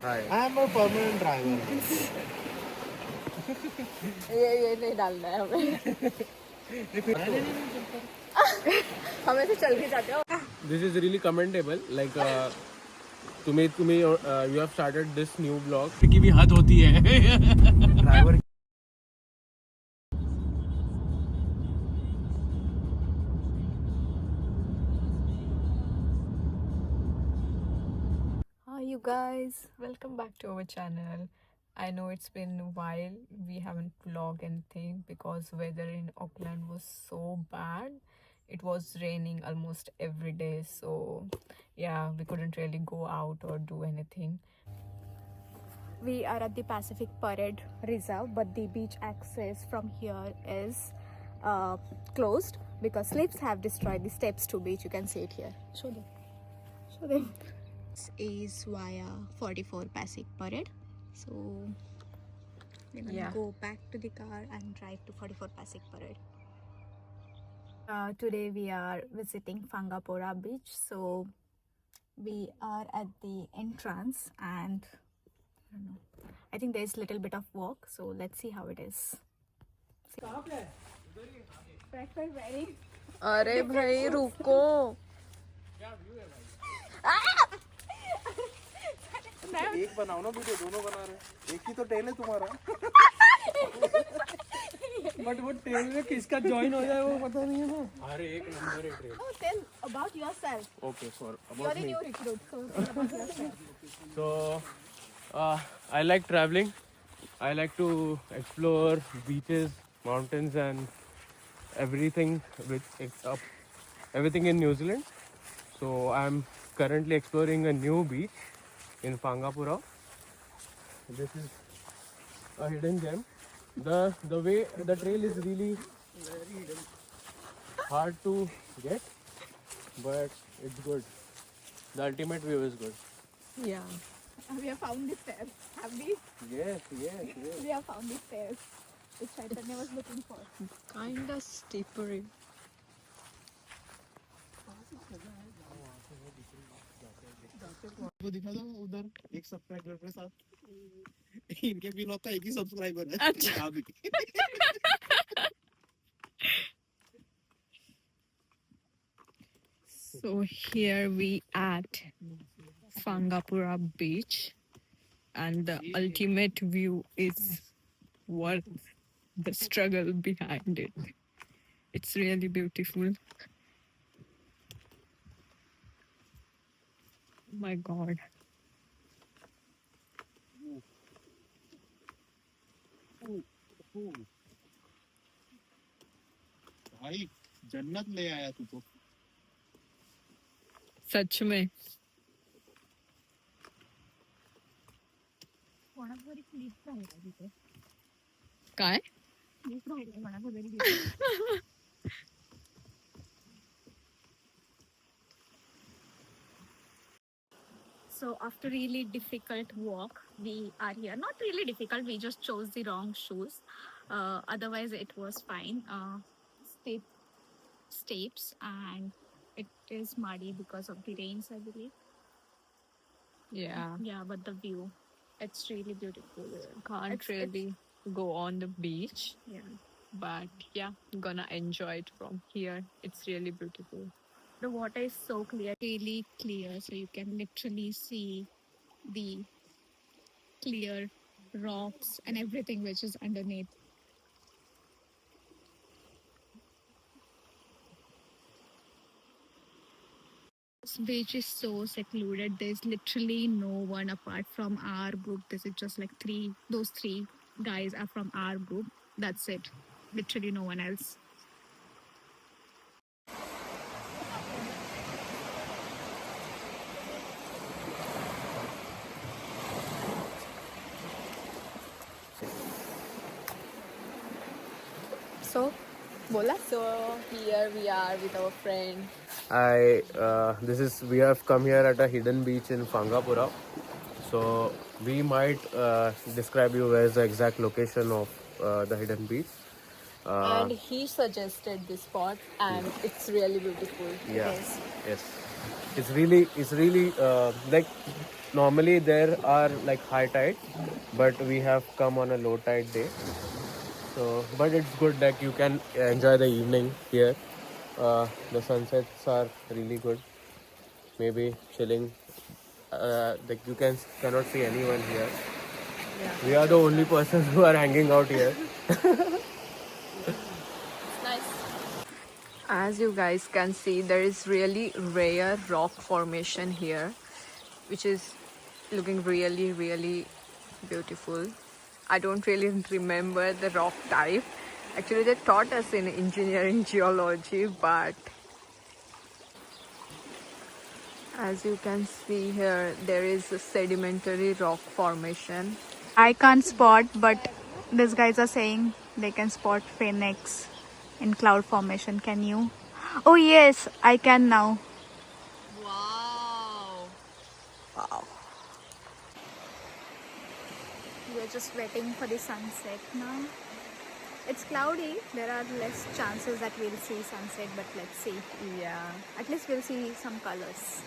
Hi. I am a permanent driver. ये नहीं डालना है हमें हमें से चल के जाते हो This is really commendable. Like तुम्हें you have started this new vlog. की भी हद होती है. Driver. Hi you guys, welcome back to our channel. I know it's been a while we haven't vlogged anything because weather in Auckland was so bad. It was raining almost every day, so yeah, we couldn't really go out or do anything. We are at the Pacific Parade Reserve, but the beach access from here is closed because slips have destroyed the steps to beach. You can see it here. Show them. Show them. This is via 44 Pacific Parade. So we're gonna go back to the car and drive to 44 Pacific Parade. Today we are visiting Whangapora Beach. So we are at the entrance and I don't know. I think there's a little bit of walk, so let's see how it is. अरे भाई रुको एक बनाओ ना video, दोनों बना रहे, एक ही तो टेल है तुम्हारा. बट वो ट्रेन में किसका ज्वाइन हो जाए वो पता नहीं है ना. अरे एक नंबर है train. Tell about yourself. Okay, for You're about a me. new recruit, so tell about yourself. So I like traveling. I like to explore beaches, mountains, and everything everything in New Zealand. So I'm currently exploring a new beach in Whangapura. This is a hidden gem. The way the trail is really hard to get, but it's good. The ultimate view is good. Yeah. We have found the stairs. Have we? Yes. We have found the stairs which Chaitanya was looking for. Kinda slippery. वो दिखा दो उधर एक subscriber के साथ. इनके भी लोग का एक ही सब्सक्राइबर है. अच्छा. अभी. So here we at Whangapura Beach, and the ultimate view is worth the struggle behind it. It's really beautiful. My God. भाई जन्नत ले आया तू तो. सच में. काय? So after really difficult walk, we are here. Not really difficult. We just chose the wrong shoes. Otherwise, it was fine. Steps and it is muddy because of the rains, I believe. Yeah. Yeah, but the view, it's really beautiful. Can't really go on the beach. Yeah. But yeah, I'm gonna enjoy it from here. It's really beautiful. The water is so clear, really clear, so you can literally see the clear rocks and everything which is underneath. This beach is so secluded. There's literally no one apart from our group. This is just like those three guys are from our group. That's it. Literally no one else. So, bola. So here we are with our friend. We have come here at a hidden beach in Whangapura. So we might describe you where's the exact location of the hidden beach. And he suggested this spot, and it's really beautiful. Yeah. Yes. Yes. It's really like normally there are like high tide, but we have come on a low tide day. So, but it's good that you can enjoy the evening here. The sunsets are really good. Maybe chilling. Like you cannot see anyone here. We are the only persons who are hanging out here. As you guys can see, there is really rare rock formation here, which is looking really beautiful. I don't really remember the rock type. Actually, they taught us in engineering geology, but as you can see here, there is a sedimentary rock formation. I can't spot, but these guys are saying they can spot phoenix in cloud formation. Can you? Oh yes, I can now. Wow! We are just waiting for the sunset now. It's cloudy. There are less chances that we'll see sunset, but let's see. Yeah. At least we'll see some colors.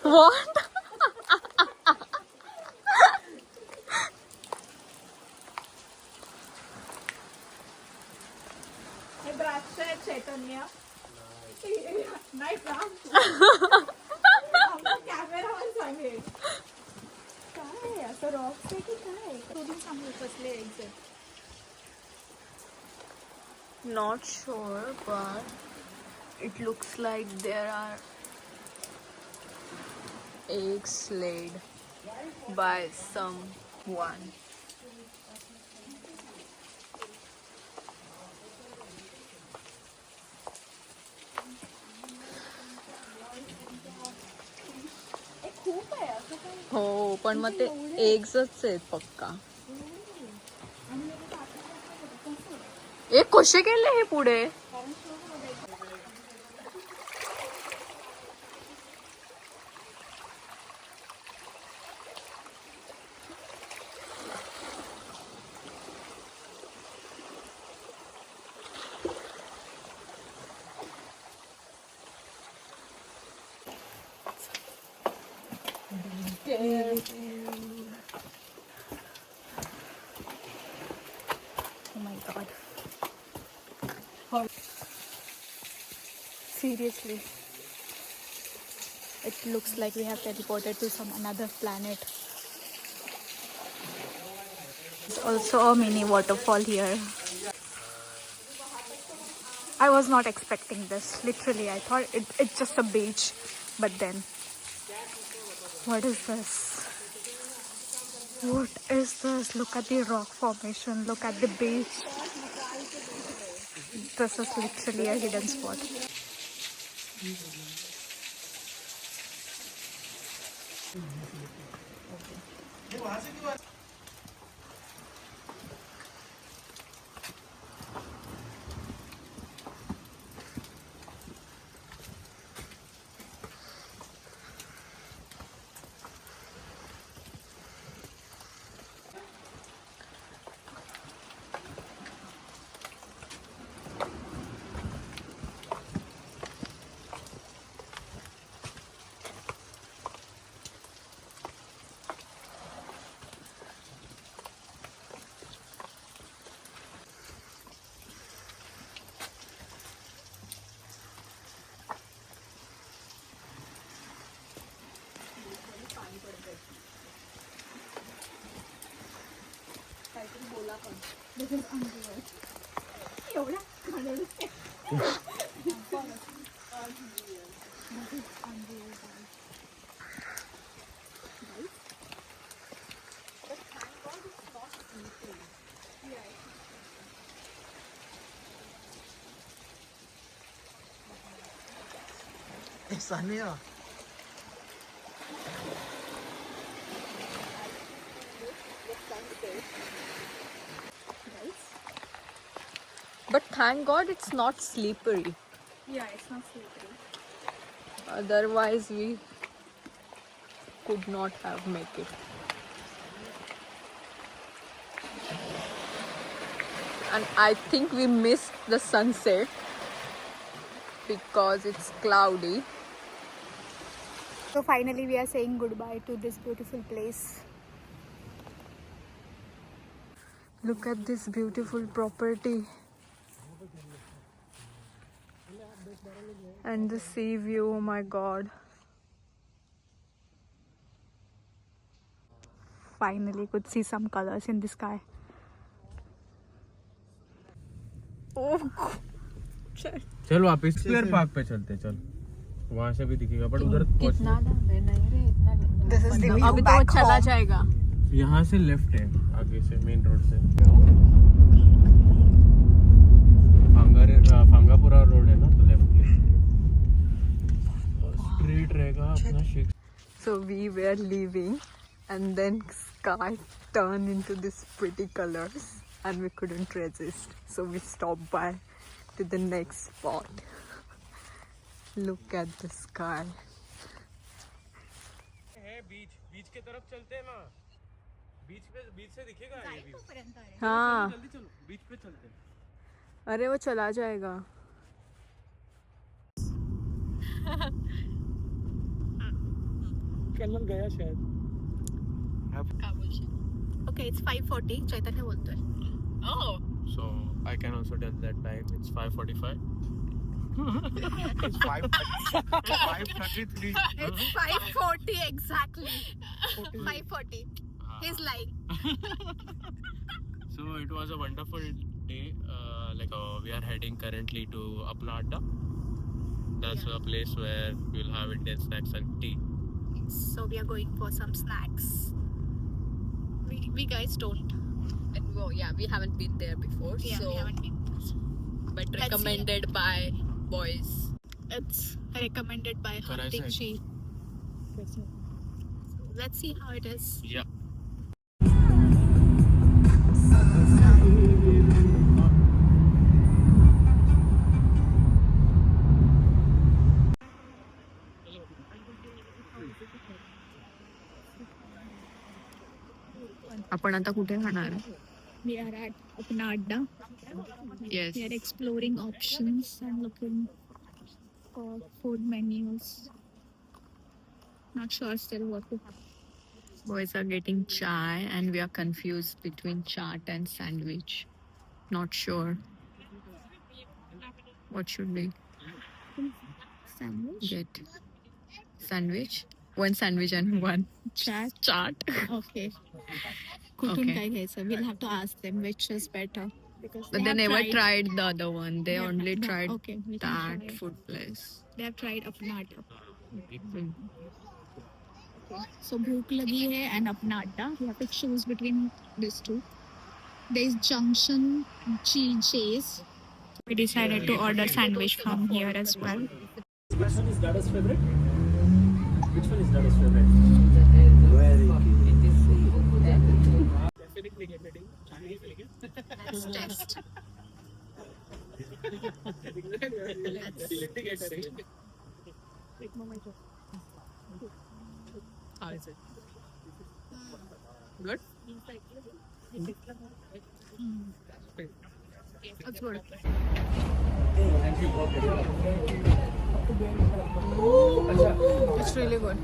What? Chaitanya. Nice कॅमेरावर सांगेल काय असं rocks आहे की काय शोधून सांगू कसले exact Not sure, but it looks like there are eggs laid by someone. हो पण मग ते एग्सच आहेत पक्का. कसे गेले हे पुढे. Oh my god. Seriously. It looks like we have teleported to some another planet. There's also a mini waterfall here. I was not expecting this. Literally, I thought it's just a beach. But then, what is this? What is this? Look at the rock formation. Look at the beach. This is literally a hidden spot. This is unreal. एवढा unreal. Sania. But thank God it's not slippery. Yeah, it's not slippery. Otherwise we could not have make it. And I think we missed the sunset because it's cloudy. So finally we are saying goodbye to this beautiful place. Look at this beautiful property. And the sea view, oh my god. Finally could see some colors in the sky. Oh, चल वापस square park पे चलते, चल वहाँ से भी दिखेगा, but उधर कितना दाम है? नहीं रे, इतना This is the view अभी तो वो back चला home. जाएगा. यहाँ से लेफ्ट है, आगे से मेन रोड से फांगापुरा रोड है ना, तो लेफ्ट स्ट्रेट रहेगा अपना Sheikh. So we were leaving and then sky turned into this pretty colors and we couldn't resist. So we stopped by to the next spot. Look at the sky. है बीच के तरफ चलते हैं ना, बीच से दिखेगा ये व्यू. हाँ, जल्दी चलो, बीच पे चलते हैं. अरे वो चला जाएगा. कल गया शायद. Okay, it's 5:40. चैतन्य बोलता है. Oh. So I can also tell that time it's 5:45. It's 5:33. It's 5:40 exactly. 5:40. He's lying. So it was a wonderful day. We are heading currently to Apna Adda. That's a place where we'll have Indian snacks and tea. So we are going for some snacks. We guys don't. And well, yeah, we haven't been there before. Yeah, so we haven't been. but see. recommended by boys. It's recommended by Karai Hunting side. Sheep. So let's see how it is. Yeah. आपण आता कुठे खाणार? We are at Apna Adda. Yes. We are exploring options and looking for food menus. Not sure still what to have. Boys are getting chai and we are confused between chaat and sandwich. Not sure. What should we Sandwich? get? Sandwich? One sandwich and one Chat? chaat. Okay. Kutum Okay. kai ghaisa. We'll have to ask them which is better. Because But they have never tried the other one. They Yeah, only but- tried okay, we can that try it. food place. They have tried Apna Adda. Mm. So Bhook Lagi hai and Apna Adda. We have to choose between these two. There is Junction Chase. We decided to order sandwich from here as well. Which one is Dada's favorite? Which one is Dada's favorite? Let's test. How is it? Good? That's good. It's really good.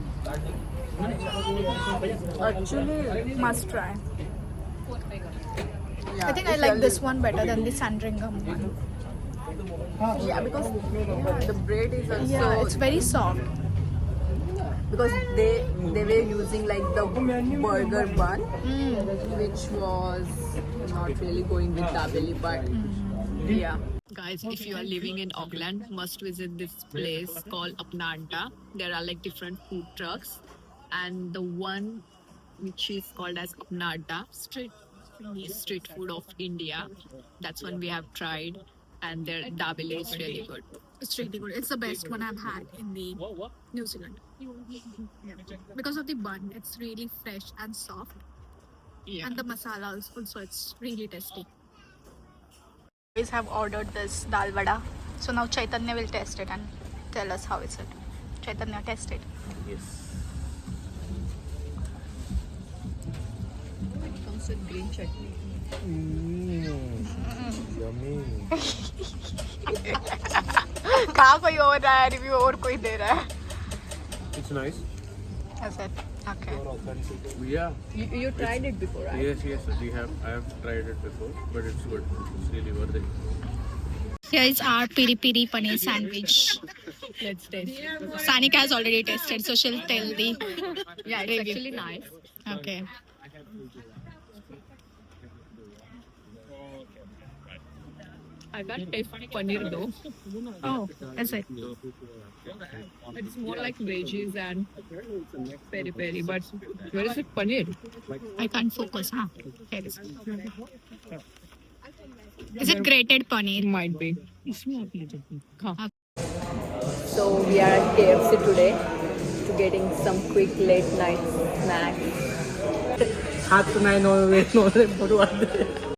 Actually, Must try. yeah, I think I like this one better than the Sandringham one. Yeah, because the bread is also Yeah, it's very soft. because they were using like the burger bun, which was not really going with dabeli, but yeah. Guys, if you are living in Auckland, must visit this place called Apna Adda. There are like different food trucks, and the one which is called as Apna Adda, street food of India. That's one we have tried, and their dabeli is really good. It's really good. It's the best one I've had in the New Zealand. Yeah. Because of the bun, it's really fresh and soft. Yeah. And the masala also, it's really tasty. Guys have ordered this dal vada. So now Chaitanya will test it and tell us how is it. Chaitanya, test it. Yes. It comes with green chutney. Yummy. कहाँ कोई और रहा है review और कोई दे रहा है. It's nice. Is it? Okay. Yeah. You tried it before, right? Yes. I have tried it before, but it's good. It's really worth it. Here is our piri piri paneer sandwich. Let's taste. Sanika has already tasted, so she'll tell the Yeah, it's review. actually nice. Okay. I can't taste paneer though. Oh, is it? It's more like veggies and peri peri. But where is it paneer? I can't focus, huh? Here is. Is it grated paneer? Might be. So we are at KFC today to getting some quick late night snacks. हाथ तो नहीं no वे no रे photo आते